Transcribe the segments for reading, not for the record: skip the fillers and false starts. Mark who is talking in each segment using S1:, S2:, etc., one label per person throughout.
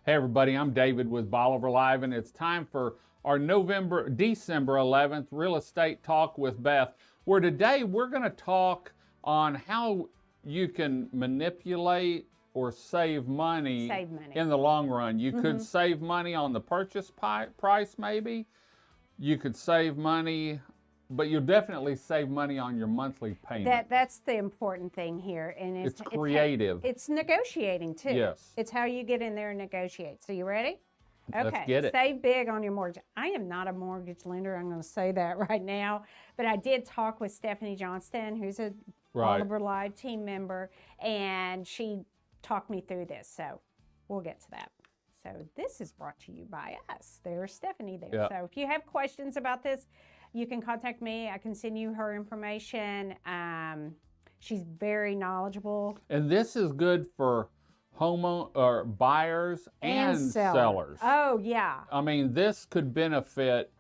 S1: Hey everybody, I'm David with Bolivar Live, and it's time for our December 11th real estate talk with Beth, where today we're going to talk on how you can manipulate or save money, in the long run. You could save money on the purchase price, maybe. You could save money, but you'll definitely save money on your monthly payment.
S2: That's the important thing here, and
S1: it's creative.
S2: It's negotiating too.
S1: Yes.
S2: It's how you get in there and negotiate. So you ready? Okay.
S1: Let's get it.
S2: Save big on your mortgage. I am not a mortgage lender. I'm going to say that right now, but I did talk with Stephanie Johnston, who's a Bolivar Live team member, and she talked me through this. So we'll get to that. So this is brought to you by us. There's Stephanie there.
S1: Yep.
S2: So if you have questions about this, you can contact me. I can send you her information. She's very knowledgeable.
S1: And this is good for buyers and sellers.
S2: Oh, yeah.
S1: I mean, this could benefit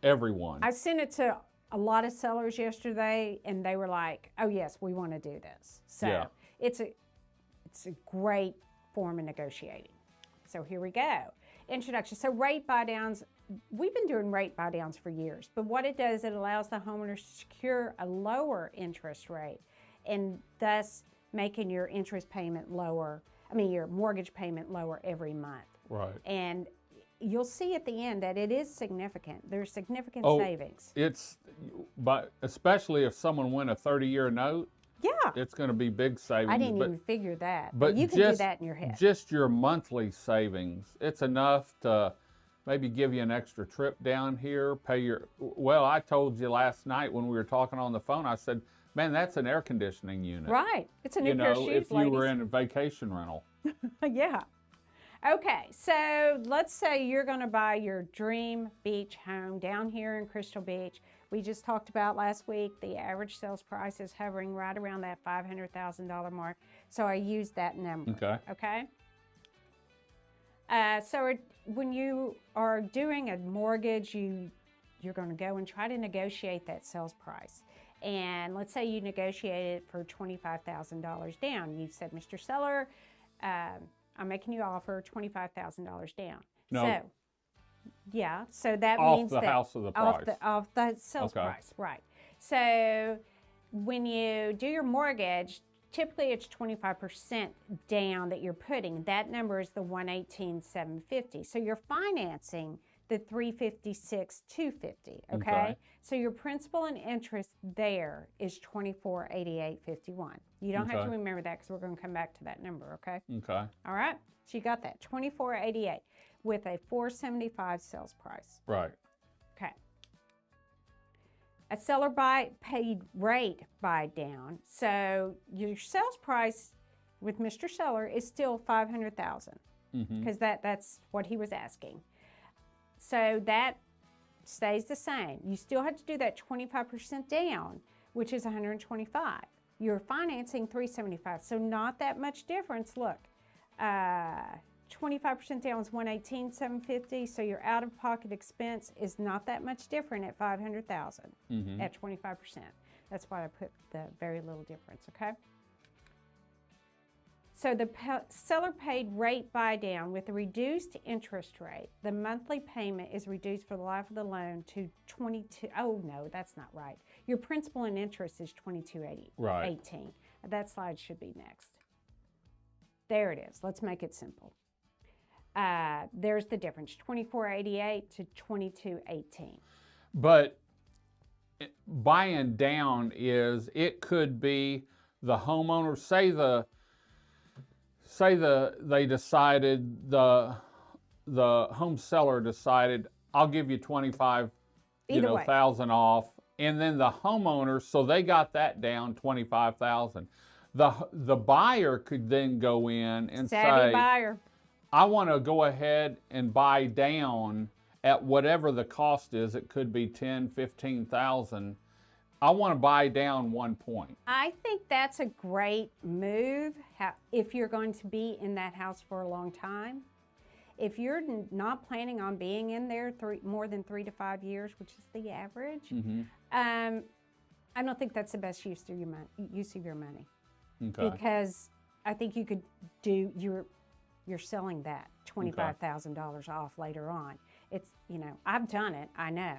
S1: everyone.
S2: I sent it to a lot of sellers yesterday, and they were like, oh, yes, we want to do this. So
S1: yeah.
S2: It's a great form of negotiating. So here we go. Introduction. So rate buy downs. We've been doing rate buy downs for years, but what it does, it allows the homeowner to secure a lower interest rate and thus making your interest payment lower, your mortgage payment lower every month.
S1: Right.
S2: And you'll see at the end that it is significant. There's significant savings.
S1: But especially if someone went a 30-year note,
S2: yeah,
S1: it's going to be big savings.
S2: I didn't even figure that,
S1: but
S2: you can do that in your head.
S1: Just your monthly savings, it's enough to maybe give you an extra trip down here, I told you last night when we were talking on the phone, I said, man, that's an air conditioning unit.
S2: Right. It's a new pair of shoes,
S1: if you were in a vacation rental.
S2: Yeah. Okay, so let's say you're going to buy your dream beach home down here in Crystal Beach. We just talked about last week, the average sales price is hovering right around that $500,000 mark. So I used that number. Okay. So when you are doing a mortgage, you're going to go and try to negotiate that sales price. And let's say you negotiate it for $25,000 down. You said, Mr. Seller, I'm making you offer $25,000 down.
S1: No.
S2: So, yeah, so that
S1: Off
S2: means
S1: the house of the price.
S2: Off the sales price, right. So when you do your mortgage, typically it's 25% down that you're putting. That number is the $118,750. So you're financing the $356,250. Okay? So your principal and interest there is $2488.51. You don't have to remember that because we're going to come back to that number. Okay. All right. So you got that $2488 with a $475 sales price.
S1: Right.
S2: Okay. A seller paid rate buy down. So your sales price with Mr. Seller is still $500,000 because that's what he was asking. So that stays the same. You still have to do that 25% down, which is $125,000. You're financing $375,000, so not that much difference. Look, 25% down is $118,750, so your out-of-pocket expense is not that much different at $500,000 at 25%. That's why I put the very little difference. Okay. So the seller paid rate buy down with a reduced interest rate. The monthly payment is reduced for the life of the loan to $22. Oh no, that's not right. Your principal and interest is $22.18.
S1: Right.
S2: That slide should be next. There it is. Let's make it simple. There's the difference: $24.88 to $22.18.
S1: But buying down it could be the homeowner. They decided, the home seller decided, I'll give you $25,000 off, and then the homeowner, so they got that down $25,000. The buyer could then go in and say,
S2: buyer,
S1: I want to go ahead and buy down at whatever the cost is. It could be $10,000, $15,000. I want to buy down 1 point.
S2: I think that's a great move if you're going to be in that house for a long time. If you're not planning on being in there more than 3 to 5 years, which is the average, I don't think that's the best use of your money.
S1: Okay.
S2: Because I think you could do you're selling that $25,000 off later on. It's, you know, I've done it. I know.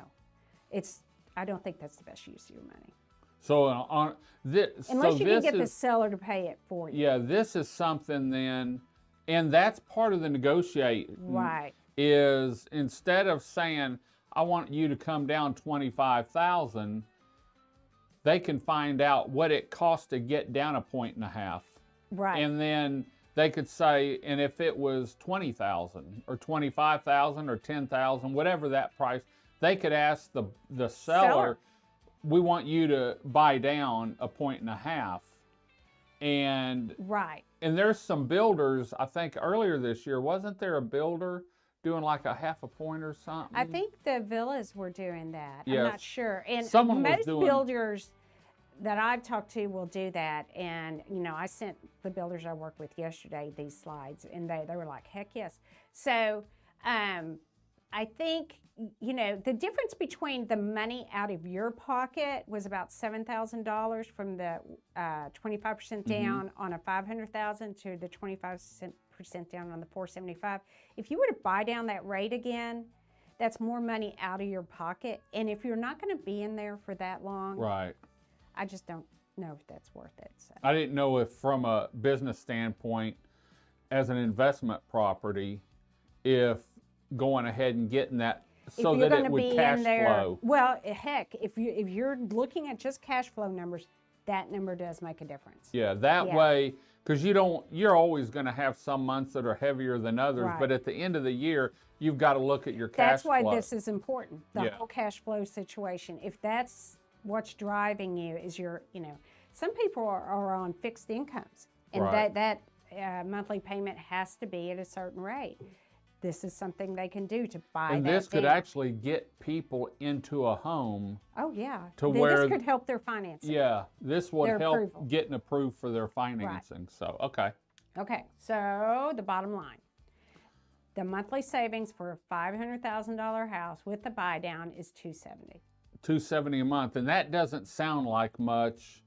S2: I don't think that's the best use of your money.
S1: So on this,
S2: unless you can get the seller to pay it for you.
S1: Yeah, this is something then, and that's part of the negotiating.
S2: Right.
S1: Is instead of saying, I want you to come down 25,000, they can find out what it costs to get down 1.5 points.
S2: Right.
S1: And then they could say, and if it was 20,000 or 25,000 or 10,000, whatever that price, they could ask the seller, we want you to buy down 1.5 points. And
S2: right.
S1: And there's some builders, I think earlier this year, wasn't there a builder doing like 0.5 point or something?
S2: I think the villas were doing that.
S1: Yes.
S2: I'm not sure. And
S1: most
S2: builders that I've talked to will do that. And, you know, I sent the builders I work with yesterday these slides, and they were like, heck yes. So I think, you know, the difference between the money out of your pocket was about $7,000 from the 25% down on a $500,000 to the 25% down on the $475,000. If you were to buy down that rate again, that's more money out of your pocket. And if you're not going to be in there for that long,
S1: right,
S2: I just don't know if that's worth it. So.
S1: I didn't know if from a business standpoint, as an investment property, if going ahead and getting that so that it would cash flow.
S2: Well, heck, if you're looking at just cash flow numbers, that number does make a difference.
S1: Yeah, that way, because you're always going to have some months that are heavier than others,
S2: right.
S1: But at the end of the year, you've got to look at your cash flow.
S2: That's why this is important, the whole cash flow situation. If that's what's driving you, is your, you know, some people are on fixed incomes, and
S1: right.
S2: that monthly payment has to be at a certain rate. This is something they can do to buy
S1: and
S2: that
S1: this could
S2: down.
S1: actually get people into a home.
S2: Oh, yeah.
S1: Where
S2: this could help their financing.
S1: Yeah, this would help
S2: approval.
S1: getting approved for their financing. Right. So, okay.
S2: Okay, so the bottom line. The monthly savings for a $500,000 house with the buy down is $270.
S1: $270 a month, and that doesn't sound like much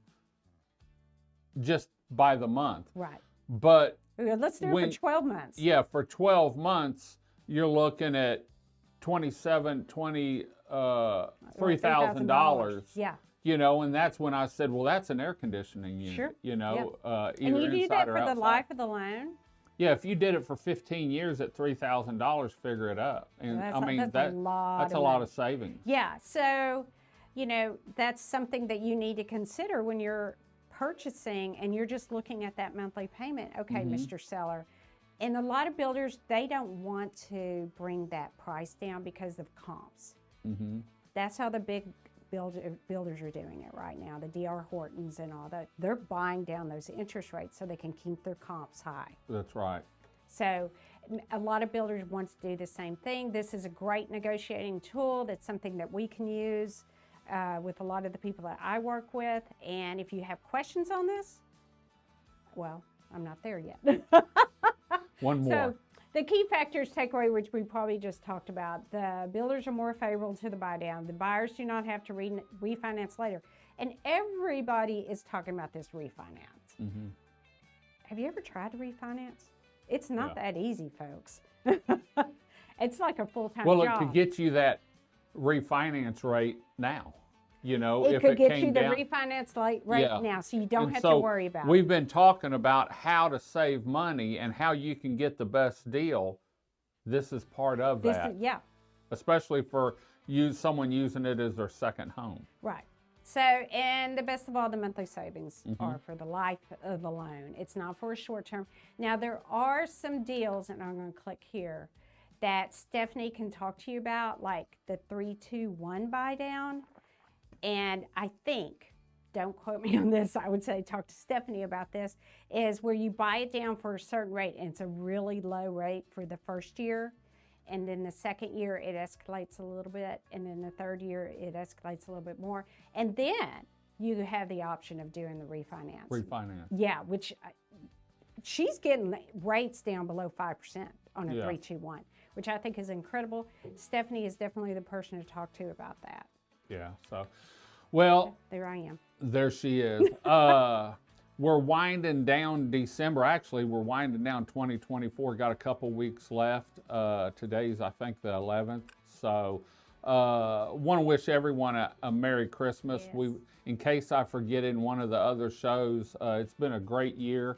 S1: just by the month.
S2: Right.
S1: But
S2: let's do it for 12 months.
S1: Yeah, for 12 months, you're looking at $3,000.
S2: Yeah.
S1: You know, and that's when I said, well, that's an air conditioning unit.
S2: Sure.
S1: You know,
S2: and you do that for the life of the loan?
S1: Yeah, if you did it for 15 years at $3,000, figure it up. And
S2: that's
S1: that's a lot of savings.
S2: Yeah, so, you know, that's something that you need to consider when you're purchasing and you're just looking at that monthly payment. Okay, Mr. Seller. And a lot of builders, they don't want to bring that price down because of comps. That's how the big builders are doing it right now. The D.R. Hortons and all that. They're buying down those interest rates so they can keep their comps high.
S1: That's right.
S2: So a lot of builders want to do the same thing. This is a great negotiating tool. That's something that we can use with a lot of the people that I work with. And if you have questions on this, well, I'm not there yet.
S1: One more.
S2: So the key factors takeaway, which we probably just talked about, the builders are more favorable to the buy down. The buyers do not have to refinance later. And everybody is talking about this refinance. Have you ever tried to refinance? It's not that easy, folks. It's like a full-time job.
S1: Well, it could get you that refinance rate now. You know,
S2: it
S1: if
S2: could
S1: it
S2: get
S1: came
S2: you the
S1: down,
S2: refinance rate now, so you don't have
S1: so
S2: to worry about it.
S1: We've been talking about how to save money and how you can get the best deal. This is part of that. Especially for someone using it as their second home.
S2: Right. So, and the best of all, the monthly savings are for the life of the loan. It's not for a short term. Now, there are some deals, and I'm going to click here, that Stephanie can talk to you about, like the 3-2-1 buy down. And I think, don't quote me on this, I would say talk to Stephanie about this, is where you buy it down for a certain rate, and it's a really low rate for the first year. And then the second year, it escalates a little bit. And then the third year, it escalates a little bit more. And then you have the option of doing the refinance. Yeah, which she's getting rates down below 5% on a 3-2-1, which I think is incredible. Stephanie is definitely the person to talk to about that.
S1: Yeah, so, well.
S2: There I am.
S1: There she is. we're winding down December. Actually, we're winding down 2024. Got a couple weeks left. Today's, I think, the 11th. So want to wish everyone a Merry Christmas.
S2: Yes.
S1: In case I forget in one of the other shows, it's been a great year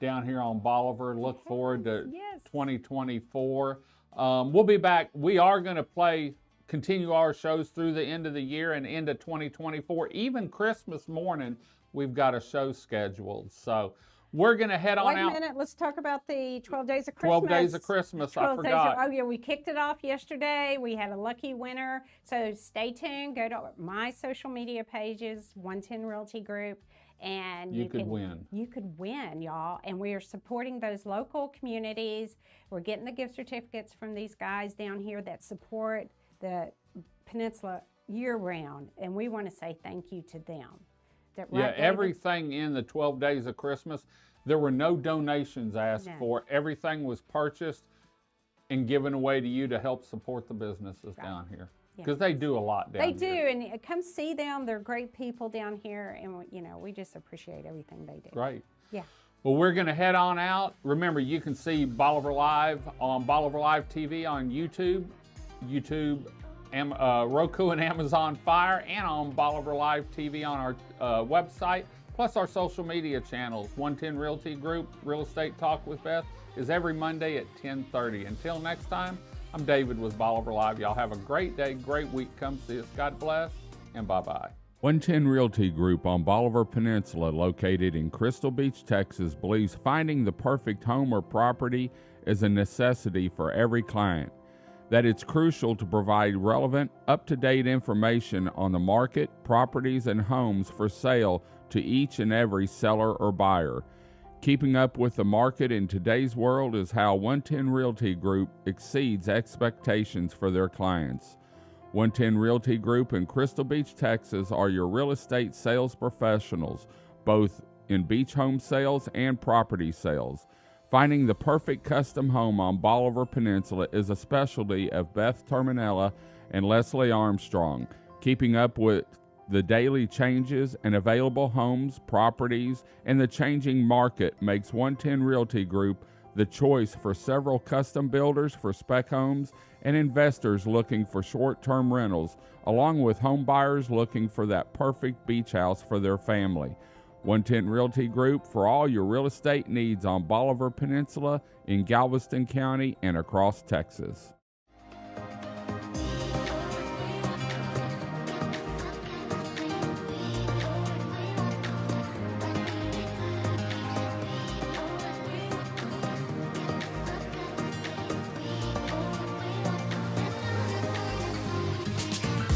S1: down here on Bolivar. Look forward to 2024. We'll be back. We are going to continue our shows through the end of the year and into 2024. Even Christmas morning, we've got a show scheduled. So we're going to head on out.
S2: Wait a minute. Let's talk about the 12 Days of Christmas.
S1: 12 Days of Christmas. I forgot.
S2: Oh, yeah. We kicked it off yesterday. We had a lucky winner. So stay tuned. Go to my social media pages, 110 Realty Group. And
S1: you could win.
S2: You could win, y'all. And we are supporting those local communities. We're getting the gift certificates from these guys down here that support the Peninsula year-round. And we want to say thank you to them. Right,
S1: yeah,
S2: David?
S1: Everything in the 12 Days of Christmas, there were no donations asked for. Everything was purchased and given away to you to help support the businesses down here. Because they do a lot down here.
S2: They do, and come see them. They're great people down here, and we just appreciate everything they do. Great. Yeah.
S1: Well, we're going to head on out. Remember, you can see Bolivar Live on Bolivar Live TV on YouTube, Roku and Amazon Fire, and on Bolivar Live TV on our website, plus our social media channels. 110 Realty Group, Real Estate Talk with Beth is every Monday at 10:30. Until next time, I'm David with Bolivar Live. Y'all have a great day, great week. Come see us. God bless, and bye-bye. 110 Realty Group on Bolivar Peninsula, located in Crystal Beach, Texas, believes finding the perfect home or property is a necessity for every client. That it's crucial to provide relevant, up-to-date information on the market, properties, and homes for sale to each and every seller or buyer. Keeping up with the market in today's world is how 110 Realty Group exceeds expectations for their clients. 110 Realty Group in Crystal Beach, Texas are your real estate sales professionals, both in beach home sales and property sales. Finding the perfect custom home on Bolivar Peninsula is a specialty of Beth and Leslie Armstrong. Keeping up with the daily changes and available homes, properties, and the changing market makes 110 Realty Group the choice for several custom builders for spec homes and investors looking for short-term rentals, along with home buyers looking for that perfect beach house for their family. 110 Realty Group for all your real estate needs on Bolivar Peninsula, in Galveston County, and across Texas.